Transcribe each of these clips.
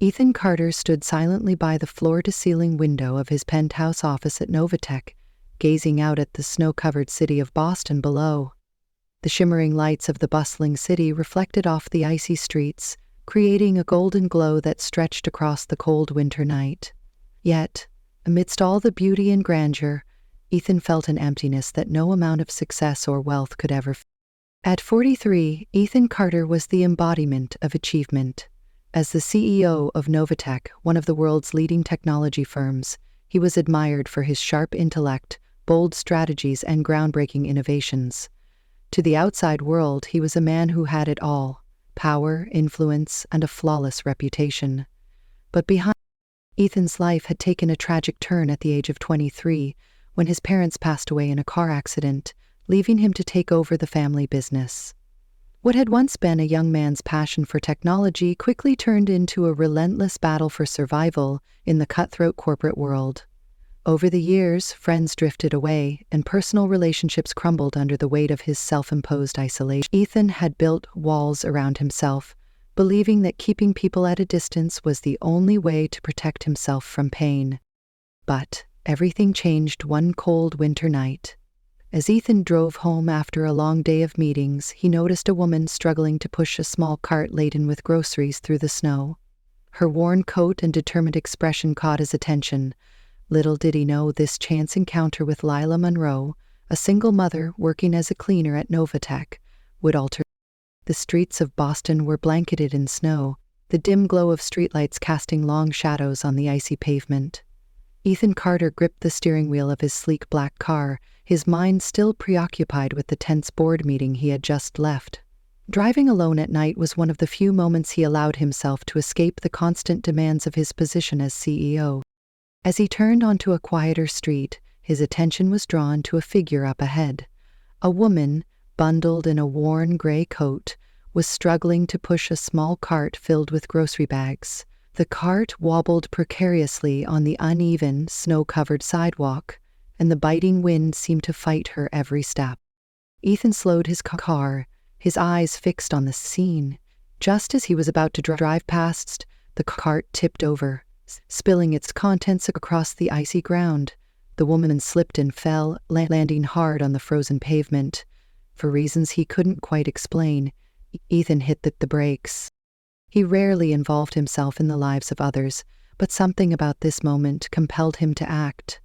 Ethan Carter stood silently by the floor-to-ceiling window of his penthouse office at Novatech, gazing out at the snow-covered city of Boston below. The shimmering lights of the bustling city reflected off the icy streets, creating a golden glow that stretched across the cold winter night. Yet, amidst all the beauty and grandeur, Ethan felt an emptiness that no amount of success or wealth could ever fill. At 43, Ethan Carter was the embodiment of achievement. As the CEO of Novatech, one of the world's leading technology firms, he was admired for his sharp intellect, bold strategies, and groundbreaking innovations. To the outside world, he was a man who had it all: power, influence, and a flawless reputation. But behind Ethan's life had taken a tragic turn at the age of 23, when his parents passed away in a car accident, leaving him to take over the family business. What had once been a young man's passion for technology quickly turned into a relentless battle for survival in the cutthroat corporate world. Over the years, friends drifted away, and personal relationships crumbled under the weight of his self-imposed isolation. Ethan had built walls around himself, believing that keeping people at a distance was the only way to protect himself from pain. But everything changed one cold winter night. As Ethan drove home after a long day of meetings, he noticed a woman struggling to push a small cart laden with groceries through the snow. Her worn coat and determined expression caught his attention. Little did he know this chance encounter with Lila Monroe, a single mother working as a cleaner at Novatech, would alter. The streets of Boston were blanketed in snow, the dim glow of streetlights casting long shadows on the icy pavement. Ethan Carter gripped the steering wheel of his sleek black car, his mind still preoccupied with the tense board meeting he had just left. Driving alone at night was one of the few moments he allowed himself to escape the constant demands of his position as CEO. As he turned onto a quieter street, his attention was drawn to a figure up ahead. A woman, bundled in a worn gray coat, was struggling to push a small cart filled with grocery bags. The cart wobbled precariously on the uneven, snow-covered sidewalk, and the biting wind seemed to fight her every step. Ethan slowed his car, his eyes fixed on the scene. Just as he was about to drive past, the cart tipped over, spilling its contents across the icy ground. The woman slipped and fell, landing hard on the frozen pavement. For reasons he couldn't quite explain, Ethan hit the brakes. He rarely involved himself in the lives of others, but something about this moment compelled him to act.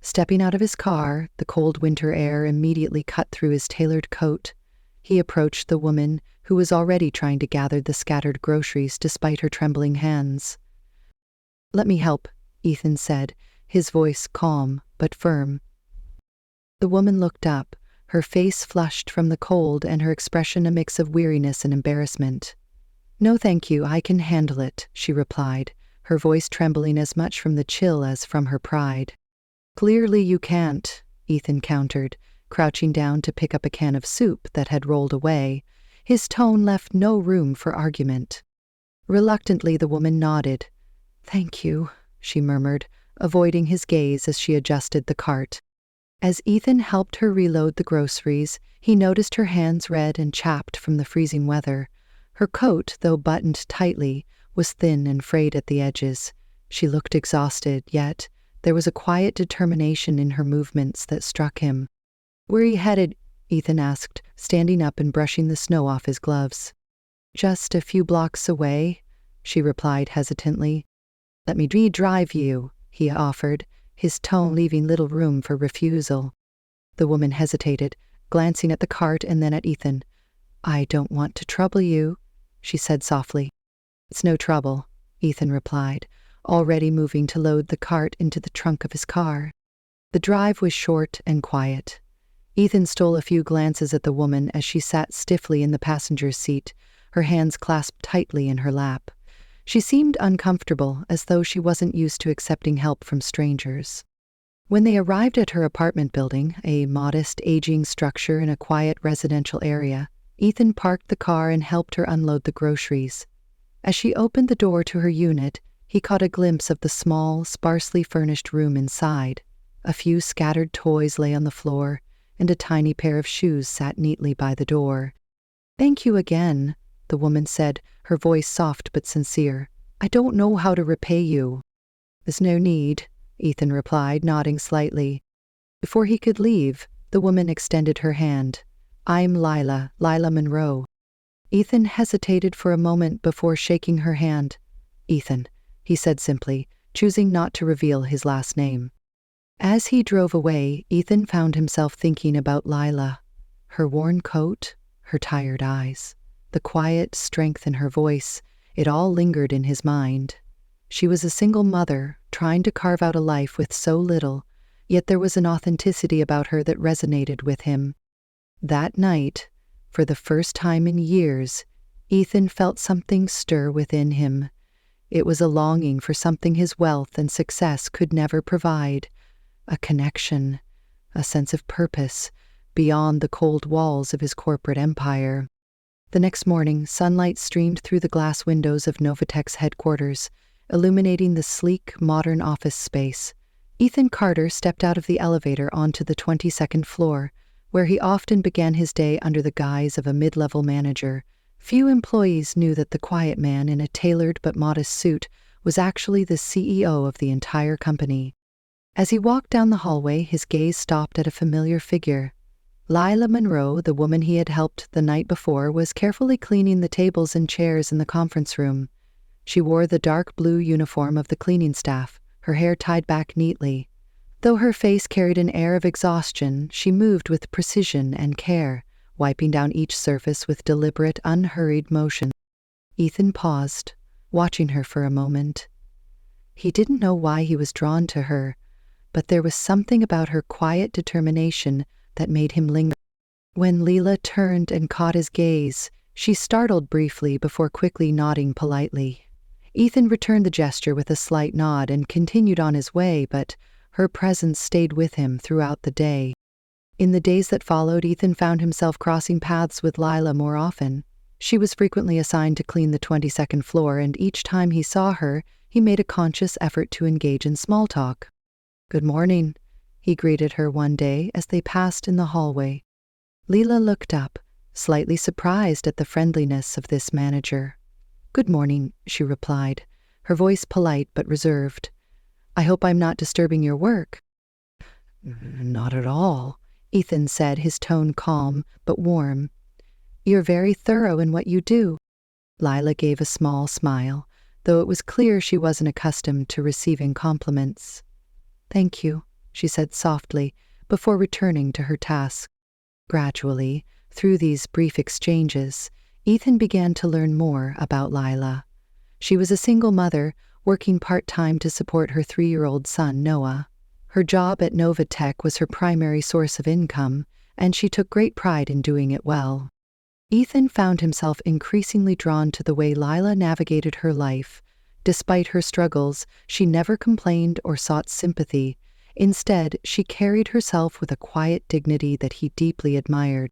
Stepping out of his car, the cold winter air immediately cut through his tailored coat. He approached the woman, who was already trying to gather the scattered groceries despite her trembling hands. "Let me help," Ethan said, his voice calm but firm. The woman looked up, her face flushed from the cold and her expression a mix of weariness and embarrassment. "No, thank you, I can handle it," she replied, her voice trembling as much from the chill as from her pride. "Clearly you can't," Ethan countered, crouching down to pick up a can of soup that had rolled away. His tone left no room for argument. Reluctantly, the woman nodded. "Thank you," she murmured, avoiding his gaze as she adjusted the cart. As Ethan helped her reload the groceries, he noticed her hands red and chapped from the freezing weather. Her coat, though buttoned tightly, was thin and frayed at the edges. She looked exhausted, yet there was a quiet determination in her movements that struck him. "Where are you headed?" Ethan asked, standing up and brushing the snow off his gloves. "Just a few blocks away," she replied hesitantly. "Let me drive you," he offered, his tone leaving little room for refusal. The woman hesitated, glancing at the cart and then at Ethan. "I don't want to trouble you," she said softly. "It's no trouble," Ethan replied, already moving to load the cart into the trunk of his car. The drive was short and quiet. Ethan stole a few glances at the woman as she sat stiffly in the passenger's seat, her hands clasped tightly in her lap. She seemed uncomfortable, as though she wasn't used to accepting help from strangers. When they arrived at her apartment building, a modest, aging structure in a quiet residential area, Ethan parked the car and helped her unload the groceries. As she opened the door to her unit, he caught a glimpse of the small, sparsely furnished room inside. A few scattered toys lay on the floor, and a tiny pair of shoes sat neatly by the door. "Thank you again," the woman said, her voice soft but sincere. I don't know how to repay you." "There's no need," Ethan replied, nodding slightly. Before he could leave, the woman extended her hand. "I'm Lila, Lila Monroe." Ethan hesitated for a moment before shaking her hand. "Ethan," he said simply, choosing not to reveal his last name. As he drove away, Ethan found himself thinking about Lila. Her worn coat, her tired eyes, the quiet strength in her voice, it all lingered in his mind. She was a single mother, trying to carve out a life with so little, yet there was an authenticity about her that resonated with him. That night, for the first time in years, Ethan felt something stir within him. It was a longing for something his wealth and success could never provide, a connection, a sense of purpose, beyond the cold walls of his corporate empire. The next morning, sunlight streamed through the glass windows of Novatech's headquarters, illuminating the sleek, modern office space. Ethan Carter stepped out of the elevator onto the 22nd floor, where he often began his day under the guise of a mid-level manager. Few employees knew that the quiet man in a tailored but modest suit was actually the CEO of the entire company. As he walked down the hallway, his gaze stopped at a familiar figure. Lila Monroe, the woman he had helped the night before, was carefully cleaning the tables and chairs in the conference room. She wore the dark blue uniform of the cleaning staff, her hair tied back neatly. Though her face carried an air of exhaustion, she moved with precision and care, wiping down each surface with deliberate, unhurried motion. Ethan paused, watching her for a moment. He didn't know why he was drawn to her, but there was something about her quiet determination that made him linger. When Lila turned and caught his gaze, she startled briefly before quickly nodding politely. Ethan returned the gesture with a slight nod and continued on his way, but her presence stayed with him throughout the day. In the days that followed, Ethan found himself crossing paths with Lila more often. She was frequently assigned to clean the 22nd floor, and each time he saw her, he made a conscious effort to engage in small talk. "Good morning," he greeted her one day as they passed in the hallway. Lila looked up, slightly surprised at the friendliness of this manager. "Good morning," she replied, her voice polite but reserved. "I hope I'm not disturbing your work." "Not at all," Ethan said, his tone calm but warm. "You're very thorough in what you do." Lila gave a small smile, though it was clear she wasn't accustomed to receiving compliments. "Thank you," she said softly, before returning to her task. Gradually, through these brief exchanges, Ethan began to learn more about Lila. She was a single mother, working part-time to support her 3-year-old son, Noah. Her job at Novatech was her primary source of income, and she took great pride in doing it well. Ethan found himself increasingly drawn to the way Lila navigated her life. Despite her struggles, she never complained or sought sympathy. Instead, she carried herself with a quiet dignity that he deeply admired.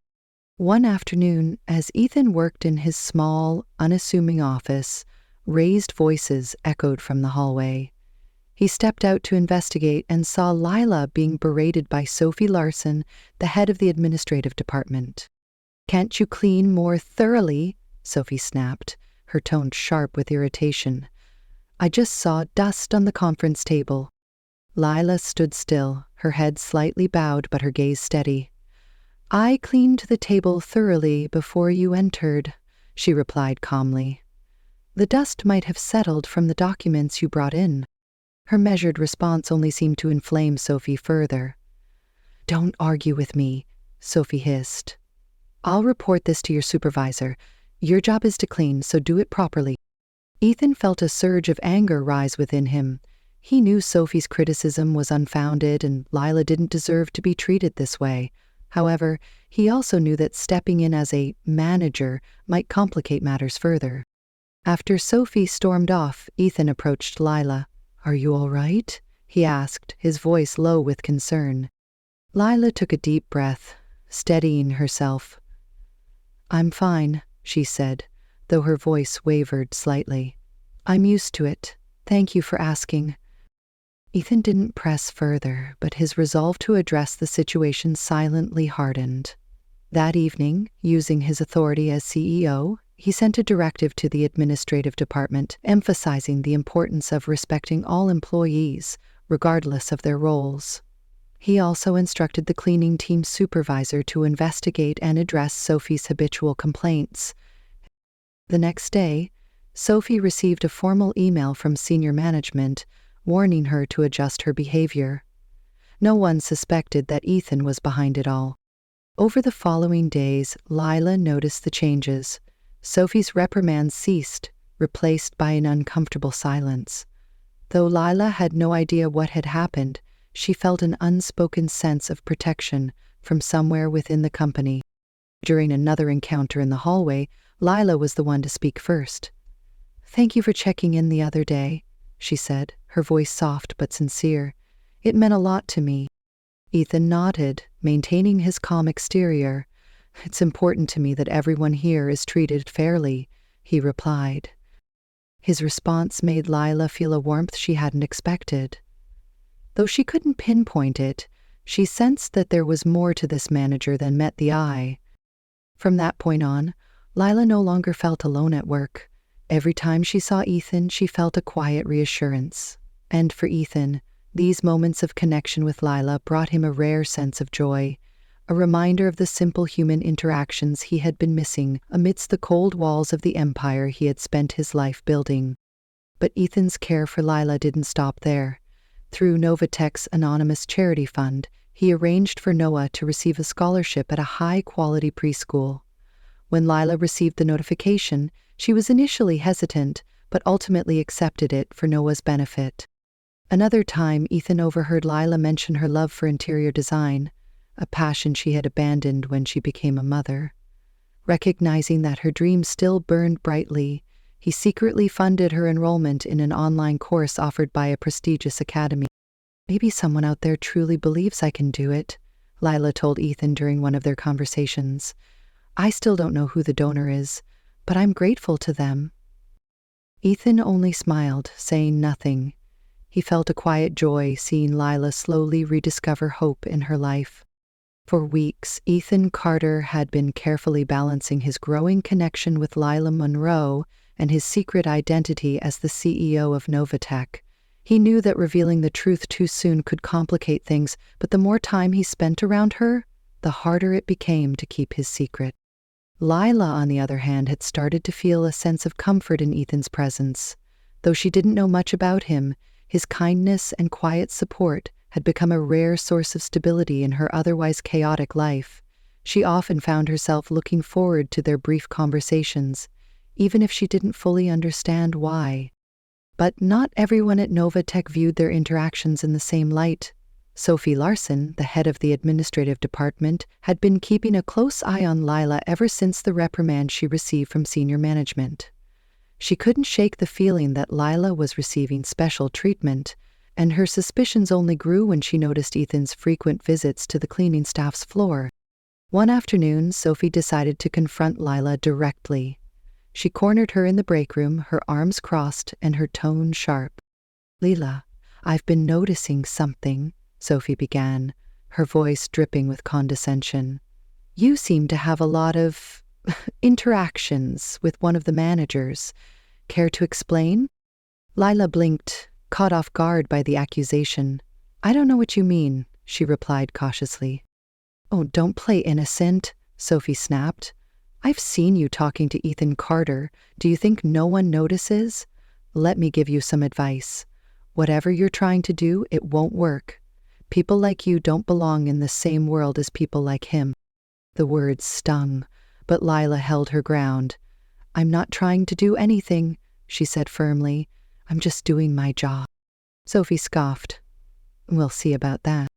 One afternoon, as Ethan worked in his small, unassuming office, raised voices echoed from the hallway. He stepped out to investigate and saw Lila being berated by Sophie Larson, the head of the administrative department. "Can't you clean more thoroughly?" Sophie snapped, her tone sharp with irritation. "I just saw dust on the conference table." Lila stood still, her head slightly bowed but her gaze steady. "I cleaned the table thoroughly before you entered," she replied calmly. "The dust might have settled from the documents you brought in." Her measured response only seemed to inflame Sophie further. "Don't argue with me," Sophie hissed. "I'll report this to your supervisor. Your job is to clean, so do it properly." Ethan felt a surge of anger rise within him. He knew Sophie's criticism was unfounded and Lila didn't deserve to be treated this way. However, he also knew that stepping in as a manager might complicate matters further. After Sophie stormed off, Ethan approached Lila. "Are you all right?" he asked, his voice low with concern. Lila took a deep breath, steadying herself. "I'm fine," she said, though her voice wavered slightly. "I'm used to it. Thank you for asking." Ethan didn't press further, but his resolve to address the situation silently hardened. That evening, using his authority as CEO, he sent a directive to the administrative department emphasizing the importance of respecting all employees, regardless of their roles. He also instructed the cleaning team supervisor to investigate and address Sophie's habitual complaints. The next day, Sophie received a formal email from senior management warning her to adjust her behavior. No one suspected that Ethan was behind it all. Over the following days, Lila noticed the changes. Sophie's reprimands ceased, replaced by an uncomfortable silence. Though Lila had no idea what had happened, she felt an unspoken sense of protection from somewhere within the company. During another encounter in the hallway, Lila was the one to speak first. "Thank you for checking in the other day," she said, her voice soft but sincere. "It meant a lot to me." Ethan nodded, maintaining his calm exterior. "It's important to me that everyone here is treated fairly," he replied. His response made Lila feel a warmth she hadn't expected. Though she couldn't pinpoint it, she sensed that there was more to this manager than met the eye. From that point on, Lila no longer felt alone at work. Every time she saw Ethan, she felt a quiet reassurance. And for Ethan, these moments of connection with Lila brought him a rare sense of joy, a reminder of the simple human interactions he had been missing amidst the cold walls of the empire he had spent his life building. But Ethan's care for Lila didn't stop there. Through Novatech's anonymous charity fund, he arranged for Noah to receive a scholarship at a high-quality preschool. When Lila received the notification, she was initially hesitant, but ultimately accepted it for Noah's benefit. Another time, Ethan overheard Lila mention her love for interior design, a passion she had abandoned when she became a mother. Recognizing that her dream still burned brightly, he secretly funded her enrollment in an online course offered by a prestigious academy. "Maybe someone out there truly believes I can do it," Lila told Ethan during one of their conversations. "I still don't know who the donor is, but I'm grateful to them." Ethan only smiled, saying nothing. He felt a quiet joy seeing Lila slowly rediscover hope in her life. For weeks, Ethan Carter had been carefully balancing his growing connection with Lila Monroe and his secret identity as the CEO of Novatech. He knew that revealing the truth too soon could complicate things, but the more time he spent around her, the harder it became to keep his secret. Lila, on the other hand, had started to feel a sense of comfort in Ethan's presence. Though she didn't know much about him, his kindness and quiet support had become a rare source of stability in her otherwise chaotic life. She often found herself looking forward to their brief conversations, even if she didn't fully understand why. But not everyone at Novatech viewed their interactions in the same light. Sophie Larson, the head of the administrative department, had been keeping a close eye on Lila ever since the reprimand she received from senior management. She couldn't shake the feeling that Lila was receiving special treatment, and her suspicions only grew when she noticed Ethan's frequent visits to the cleaning staff's floor. One afternoon, Sophie decided to confront Lila directly. She cornered her in the break room, her arms crossed and her tone sharp. "Lila, I've been noticing something," Sophie began, her voice dripping with condescension. "You seem to have a lot of interactions with one of the managers. Care to explain?" Lila blinked, caught off guard by the accusation. "I don't know what you mean," she replied cautiously. "Oh, don't play innocent," Sophie snapped. "I've seen you talking to Ethan Carter. Do you think no one notices? Let me give you some advice. Whatever you're trying to do, it won't work. People like you don't belong in the same world as people like him." The words stung, but Lila held her ground. "I'm not trying to do anything," she said firmly. "I'm just doing my job." Sophie scoffed. "We'll see about that."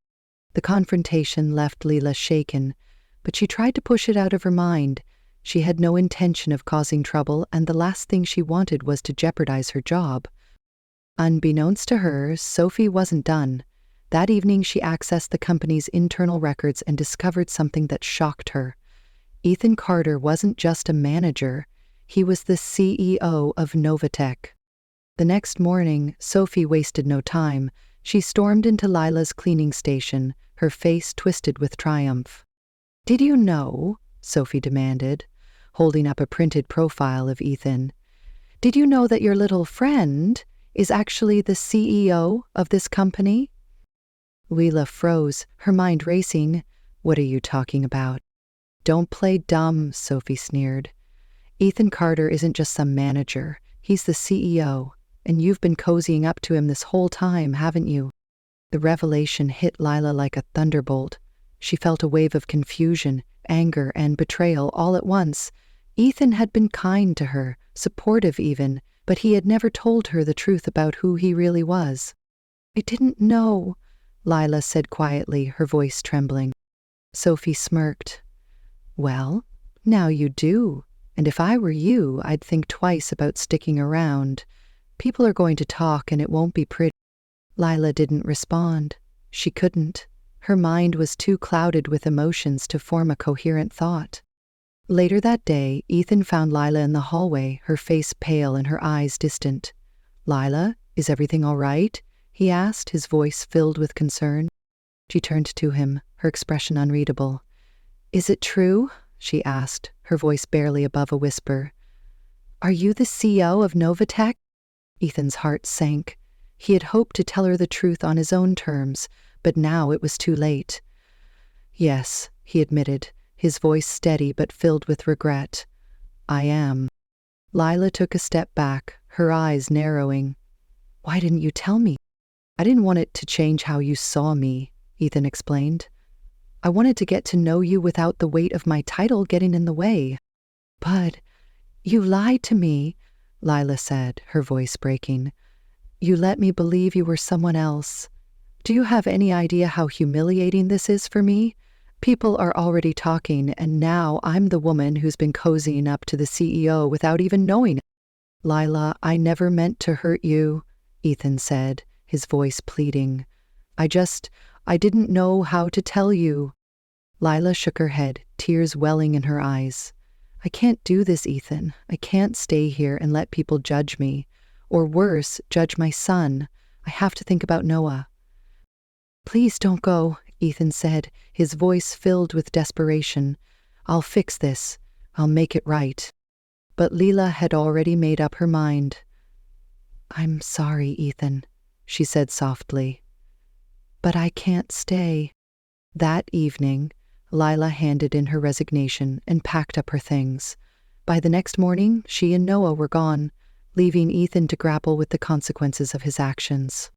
The confrontation left Lila shaken, but she tried to push it out of her mind. She had no intention of causing trouble, and the last thing she wanted was to jeopardize her job. Unbeknownst to her, Sophie wasn't done. That evening, she accessed the company's internal records and discovered something that shocked her. Ethan Carter wasn't just a manager. He was the CEO of Novatech. The next morning, Sophie wasted no time. She stormed into Lila's cleaning station, her face twisted with triumph. "Did you know?" Sophie demanded. holding up a printed profile of Ethan. "Did you know that your little friend is actually the CEO of this company?" Lila froze, her mind racing. "What are you talking about?" "Don't play dumb," Sophie sneered. "Ethan Carter isn't just some manager. He's the CEO, and you've been cozying up to him this whole time, haven't you?" The revelation hit Lila like a thunderbolt. She felt a wave of confusion, anger, and betrayal all at once. Ethan had been kind to her, supportive even, but he had never told her the truth about who he really was. "I didn't know," Lila said quietly, her voice trembling. Sophie smirked. "Well, now you do, and if I were you, I'd think twice about sticking around. People are going to talk and it won't be pretty." Lila didn't respond. She couldn't. Her mind was too clouded with emotions to form a coherent thought. Later that day, Ethan found Lila in the hallway, her face pale and her eyes distant. "Lila, is everything all right?" he asked, his voice filled with concern. She turned to him, her expression unreadable. "Is it true?" she asked, her voice barely above a whisper. "Are you the CEO of Novatech?" Ethan's heart sank. He had hoped to tell her the truth on his own terms, but now it was too late. "Yes," he admitted, his voice steady but filled with regret. "I am." Lila took a step back, her eyes narrowing. "Why didn't you tell me?" "I didn't want it to change how you saw me," Ethan explained. "I wanted to get to know you without the weight of my title getting in the way." "But you lied to me," Lila said, her voice breaking. "You let me believe you were someone else. Do you have any idea how humiliating this is for me? People are already talking, and now I'm the woman who's been cozying up to the CEO without even knowing it." "Lila, I never meant to hurt you," Ethan said, his voice pleading. I didn't know how to tell you." Lila shook her head, tears welling in her eyes. "I can't do this, Ethan. I can't stay here and let people judge me. Or worse, judge my son. I have to think about Noah." "Please don't go," Ethan said, his voice filled with desperation. "I'll fix this. I'll make it right." But Lila had already made up her mind. "I'm sorry, Ethan," she said softly. "But I can't stay." That evening, Lila handed in her resignation and packed up her things. By the next morning, she and Noah were gone, leaving Ethan to grapple with the consequences of his actions.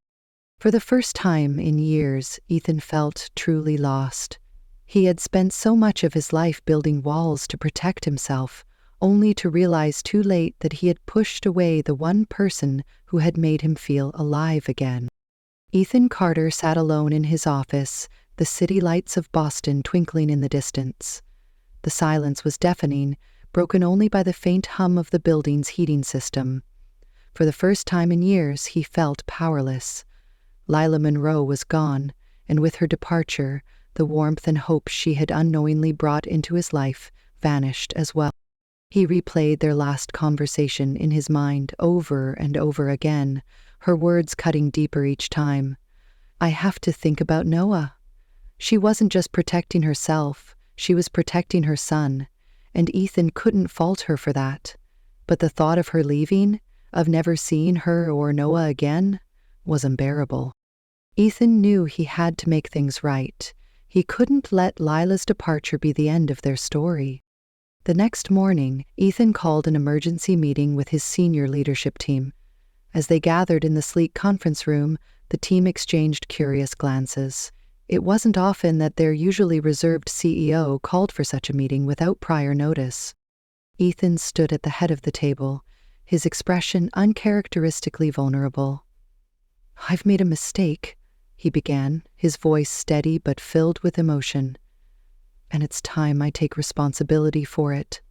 For the first time in years, Ethan felt truly lost. He had spent so much of his life building walls to protect himself, only to realize too late that he had pushed away the one person who had made him feel alive again. Ethan Carter sat alone in his office, the city lights of Boston twinkling in the distance. The silence was deafening, broken only by the faint hum of the building's heating system. For the first time in years, he felt powerless. Lila Monroe was gone, and with her departure, the warmth and hope she had unknowingly brought into his life vanished as well. He replayed their last conversation in his mind over and over again, her words cutting deeper each time. "I have to think about Noah." She wasn't just protecting herself, she was protecting her son, and Ethan couldn't fault her for that. But the thought of her leaving, of never seeing her or Noah again, was unbearable. Ethan knew he had to make things right. He couldn't let Lila's departure be the end of their story. The next morning, Ethan called an emergency meeting with his senior leadership team. As they gathered in the sleek conference room, the team exchanged curious glances. It wasn't often that their usually reserved CEO called for such a meeting without prior notice. Ethan stood at the head of the table, his expression uncharacteristically vulnerable. "I've made a mistake," he began, his voice steady but filled with emotion. "And it's time I take responsibility for it."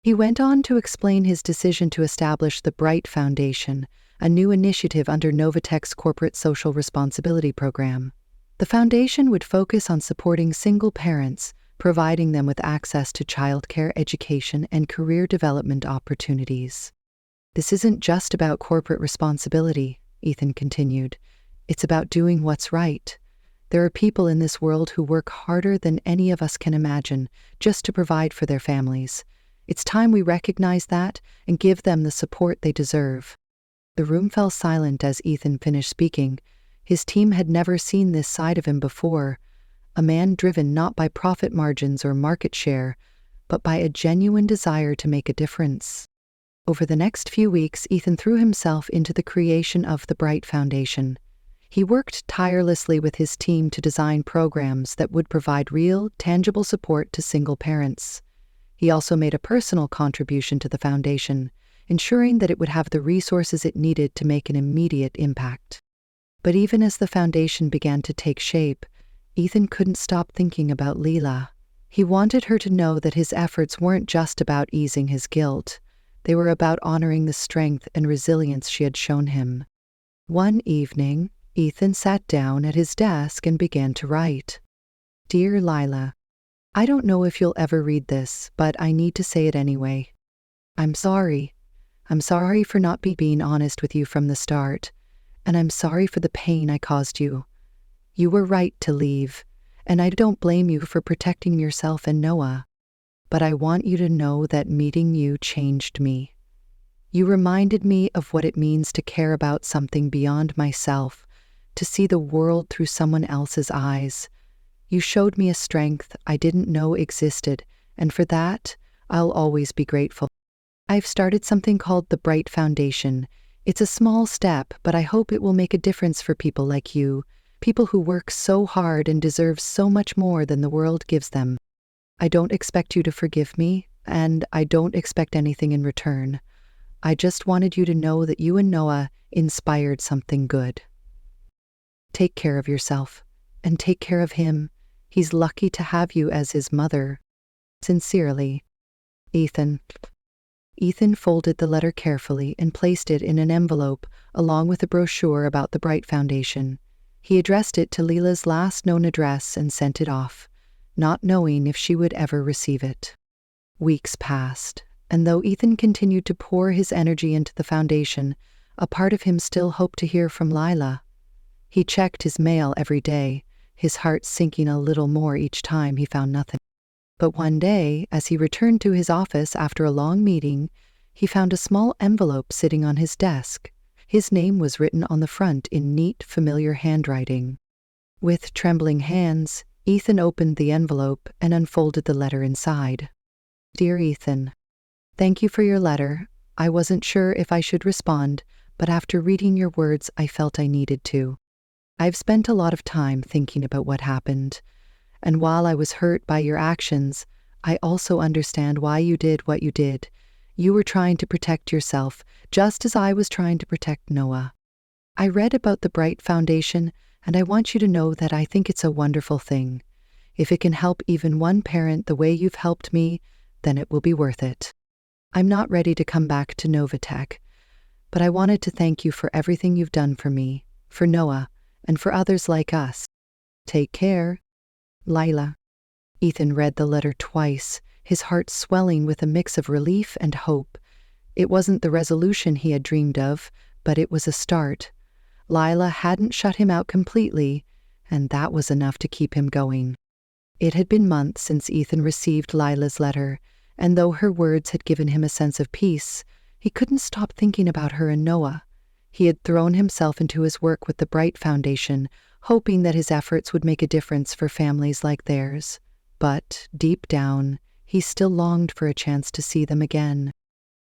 He went on to explain his decision to establish the Bright Foundation, a new initiative under Novatech's corporate social responsibility program. The foundation would focus on supporting single parents, providing them with access to childcare, education, and career development opportunities. "This isn't just about corporate responsibility," Ethan continued. "It's about doing what's right. There are people in this world who work harder than any of us can imagine just to provide for their families. It's time we recognize that and give them the support they deserve." The room fell silent as Ethan finished speaking. His team had never seen this side of him before, a man driven not by profit margins or market share, but by a genuine desire to make a difference. Over the next few weeks, Ethan threw himself into the creation of the Bright Foundation. He worked tirelessly with his team to design programs that would provide real, tangible support to single parents. He also made a personal contribution to the foundation, ensuring that it would have the resources it needed to make an immediate impact. But even as the foundation began to take shape, Ethan couldn't stop thinking about Lila. He wanted her to know that his efforts weren't just about easing his guilt. They were about honoring the strength and resilience she had shown him. One evening, Ethan sat down at his desk and began to write. "Dear Lila, I don't know if you'll ever read this, but I need to say it anyway. I'm sorry. I'm sorry for not being honest with you from the start, and I'm sorry for the pain I caused you. You were right to leave, and I don't blame you for protecting yourself and Noah. But I want you to know that meeting you changed me. You reminded me of what it means to care about something beyond myself, to see the world through someone else's eyes. You showed me a strength I didn't know existed, and for that, I'll always be grateful. I've started something called the Bright Foundation. It's a small step, but I hope it will make a difference for people like you, people who work so hard and deserve so much more than the world gives them. I don't expect you to forgive me, and I don't expect anything in return. I just wanted you to know that you and Noah inspired something good. Take care of yourself, and take care of him. He's lucky to have you as his mother. Sincerely, Ethan." Ethan folded the letter carefully and placed it in an envelope, along with a brochure about the Bright Foundation. He addressed it to Lila's last known address and sent it off, not knowing if she would ever receive it. Weeks passed, and though Ethan continued to pour his energy into the foundation, a part of him still hoped to hear from Lila. He checked his mail every day, his heart sinking a little more each time he found nothing. But one day, as he returned to his office after a long meeting, he found a small envelope sitting on his desk. His name was written on the front in neat, familiar handwriting. With trembling hands, Ethan opened the envelope and unfolded the letter inside. "Dear Ethan, thank you for your letter. I wasn't sure if I should respond, but after reading your words, I felt I needed to. I've spent a lot of time thinking about what happened, and while I was hurt by your actions, I also understand why you did what you did. You were trying to protect yourself, just as I was trying to protect Noah. I read about the Bright Foundation, and I want you to know that I think it's a wonderful thing. If it can help even one parent the way you've helped me, then it will be worth it. I'm not ready to come back to Novatech, but I wanted to thank you for everything you've done for me, for Noah, and for others like us. Take care, Lila." Ethan read the letter twice, his heart swelling with a mix of relief and hope. It wasn't the resolution he had dreamed of, but it was a start. Lila hadn't shut him out completely, and that was enough to keep him going. It had been months since Ethan received Lila's letter, and though her words had given him a sense of peace, he couldn't stop thinking about her and Noah. He had thrown himself into his work with the Bright Foundation, hoping that his efforts would make a difference for families like theirs. But, deep down, he still longed for a chance to see them again.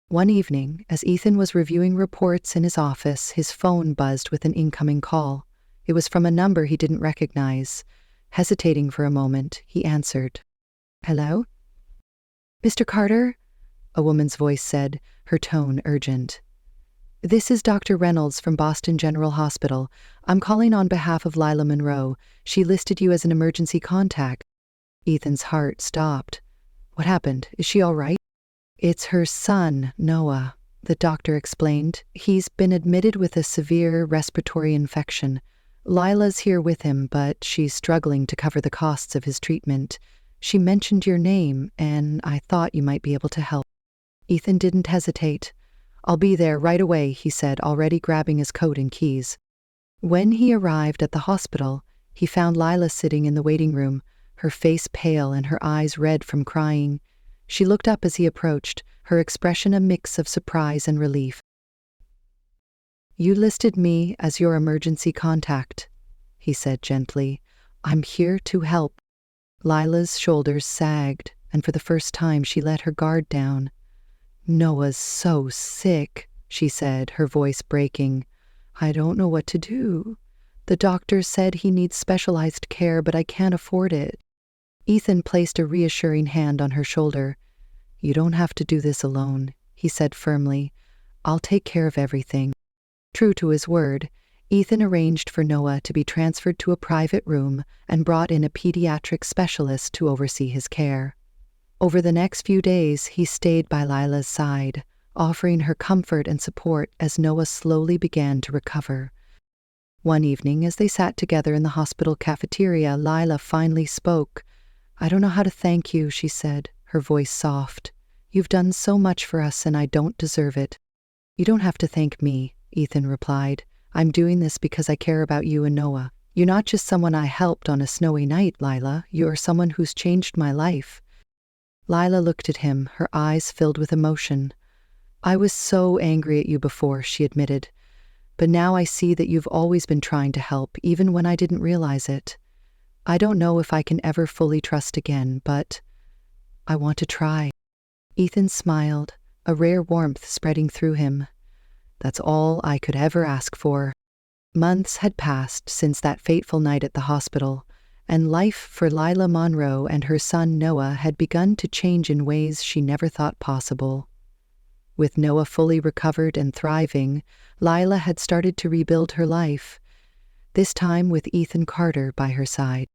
One evening, as Ethan was reviewing reports in his office, his phone buzzed with an incoming call. It was from a number he didn't recognize. Hesitating for a moment, he answered. "Hello? Mr. Carter?" a woman's voice said, her tone urgent. "This is Dr. Reynolds from Boston General Hospital. I'm calling on behalf of Lila Monroe. She listed you as an emergency contact." Ethan's heart stopped. "What happened? Is she all right?" "It's her son, Noah," the doctor explained. "He's been admitted with a severe respiratory infection. Lila's here with him, but she's struggling to cover the costs of his treatment. She mentioned your name, and I thought you might be able to help." Ethan didn't hesitate. "I'll be there right away," he said, already grabbing his coat and keys. When he arrived at the hospital, he found Lila sitting in the waiting room, her face pale and her eyes red from crying. She looked up as he approached, her expression a mix of surprise and relief. "You listed me as your emergency contact," he said gently. "I'm here to help." Lila's shoulders sagged, and for the first time she let her guard down. "Noah's so sick," she said, her voice breaking. "I don't know what to do. The doctor said he needs specialized care, but I can't afford it." Ethan placed a reassuring hand on her shoulder. "You don't have to do this alone," he said firmly. "I'll take care of everything." True to his word, Ethan arranged for Noah to be transferred to a private room and brought in a pediatric specialist to oversee his care. Over the next few days, he stayed by Lila's side, offering her comfort and support as Noah slowly began to recover. One evening, as they sat together in the hospital cafeteria, Lila finally spoke. "I don't know how to thank you," she said, her voice soft. "You've done so much for us, and I don't deserve it." "You don't have to thank me," Ethan replied. "I'm doing this because I care about you and Noah. You're not just someone I helped on a snowy night, Lila. You're someone who's changed my life." Lila looked at him, her eyes filled with emotion. "I was so angry at you before," she admitted. "But now I see that you've always been trying to help, even when I didn't realize it. I don't know if I can ever fully trust again, but I want to try." Ethan smiled, a rare warmth spreading through him. "That's all I could ever ask for." Months had passed since that fateful night at the hospital, and life for Lila Monroe and her son Noah had begun to change in ways she never thought possible. With Noah fully recovered and thriving, Lila had started to rebuild her life, this time with Ethan Carter by her side.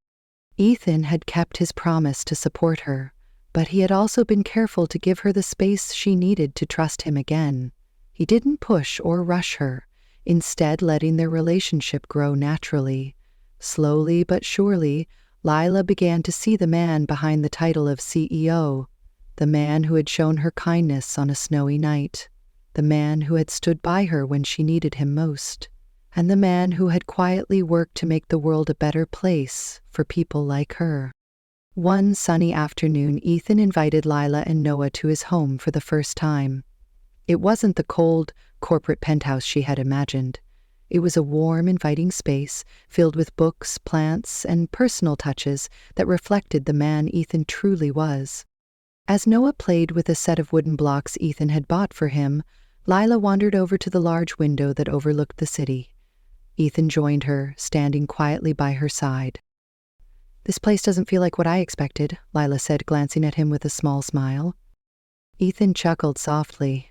Ethan had kept his promise to support her, but he had also been careful to give her the space she needed to trust him again. He didn't push or rush her, instead letting their relationship grow naturally. Slowly but surely, Lila began to see the man behind the title of CEO, the man who had shown her kindness on a snowy night, the man who had stood by her when she needed him most, and the man who had quietly worked to make the world a better place for people like her. One sunny afternoon, Ethan invited Lila and Noah to his home for the first time. It wasn't the cold, corporate penthouse she had imagined. It was a warm, inviting space filled with books, plants, and personal touches that reflected the man Ethan truly was. As Noah played with a set of wooden blocks Ethan had bought for him, Lila wandered over to the large window that overlooked the city. Ethan joined her, standing quietly by her side. "This place doesn't feel like what I expected," Lila said, glancing at him with a small smile. Ethan chuckled softly.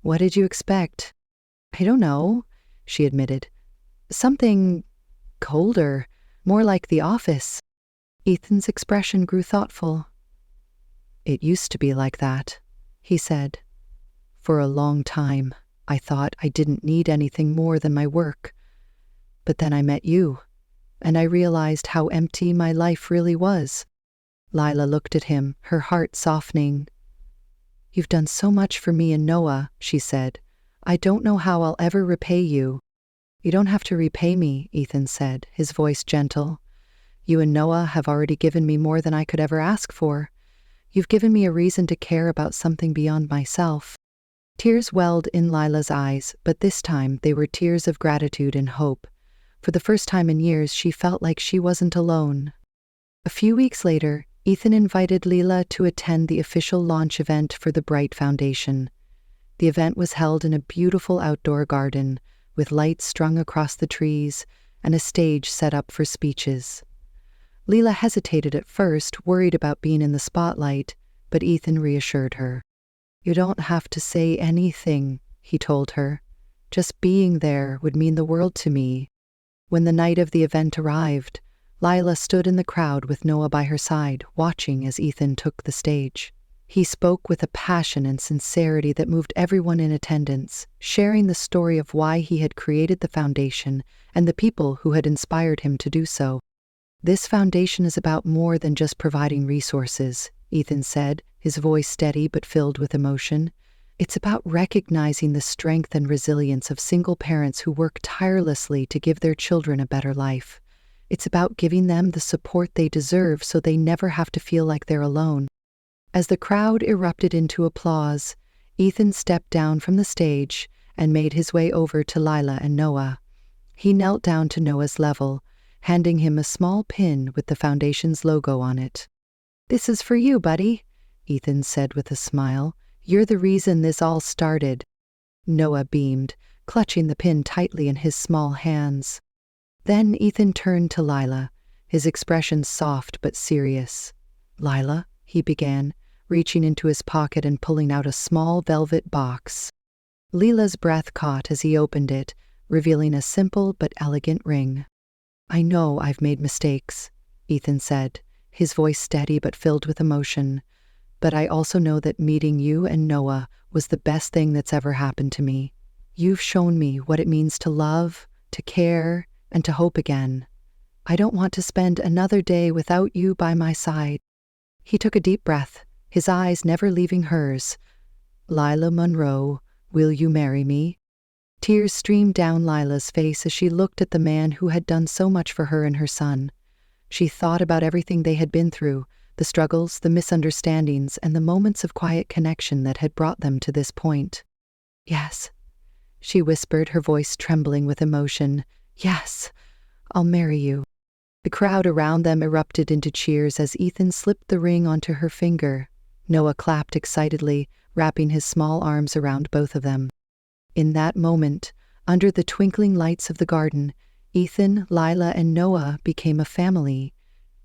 "What did you expect?" "I don't know," she admitted. "Something colder, more like the office." Ethan's expression grew thoughtful. "It used to be like that," he said. "For a long time, I thought I didn't need anything more than my work. But then I met you, and I realized how empty my life really was." Lila looked at him, her heart softening. "You've done so much for me and Noah," she said. "I don't know how I'll ever repay you." "You don't have to repay me," Ethan said, his voice gentle. "You and Noah have already given me more than I could ever ask for. You've given me a reason to care about something beyond myself." Tears welled in Lila's eyes, but this time they were tears of gratitude and hope. For the first time in years, she felt like she wasn't alone. A few weeks later, Ethan invited Lila to attend the official launch event for the Bright Foundation. The event was held in a beautiful outdoor garden, with lights strung across the trees and a stage set up for speeches. Lila hesitated at first, worried about being in the spotlight, but Ethan reassured her. "You don't have to say anything," he told her. "Just being there would mean the world to me." When the night of the event arrived, Lila stood in the crowd with Noah by her side, watching as Ethan took the stage. He spoke with a passion and sincerity that moved everyone in attendance, sharing the story of why he had created the foundation and the people who had inspired him to do so. "This foundation is about more than just providing resources," Ethan said, his voice steady but filled with emotion. "It's about recognizing the strength and resilience of single parents who work tirelessly to give their children a better life. It's about giving them the support they deserve so they never have to feel like they're alone." As the crowd erupted into applause, Ethan stepped down from the stage and made his way over to Lila and Noah. He knelt down to Noah's level, handing him a small pin with the foundation's logo on it. "This is for you, buddy," Ethan said with a smile. "You're the reason this all started." Noah beamed, clutching the pin tightly in his small hands. Then Ethan turned to Lila, his expression soft but serious. "Lila," he began, reaching into his pocket and pulling out a small velvet box. Lila's breath caught as he opened it, revealing a simple but elegant ring. "I know I've made mistakes," Ethan said, his voice steady but filled with emotion. "But I also know that meeting you and Noah was the best thing that's ever happened to me. You've shown me what it means to love, to care, and to hope again. I don't want to spend another day without you by my side." He took a deep breath, his eyes never leaving hers. "Lila Monroe, will you marry me?" Tears streamed down Lila's face as she looked at the man who had done so much for her and her son. She thought about everything they had been through, the struggles, the misunderstandings, and the moments of quiet connection that had brought them to this point. "Yes," she whispered, her voice trembling with emotion. "Yes, I'll marry you." The crowd around them erupted into cheers as Ethan slipped the ring onto her finger. Noah clapped excitedly, wrapping his small arms around both of them. In that moment, under the twinkling lights of the garden, Ethan, Lila, and Noah became a family.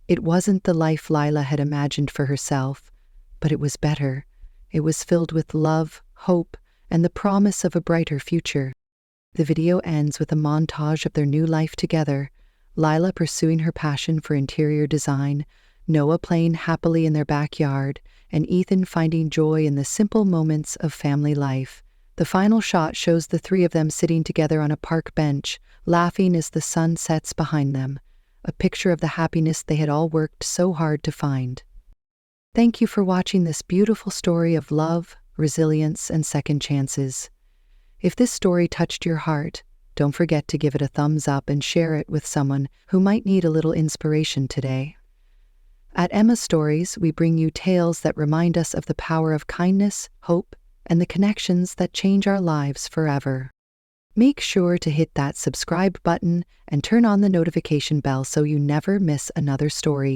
It wasn't the life Lila had imagined for herself, but it was better. It was filled with love, hope, and the promise of a brighter future. The video ends with a montage of their new life together, Lila pursuing her passion for interior design, Noah playing happily in their backyard, and Ethan finding joy in the simple moments of family life. The final shot shows the three of them sitting together on a park bench, laughing as the sun sets behind them, a picture of the happiness they had all worked so hard to find. Thank you for watching this beautiful story of love, resilience, and second chances. If this story touched your heart, don't forget to give it a thumbs up and share it with someone who might need a little inspiration today. At Emma Stories, we bring you tales that remind us of the power of kindness, hope, and the connections that change our lives forever. Make sure to hit that subscribe button and turn on the notification bell so you never miss another story.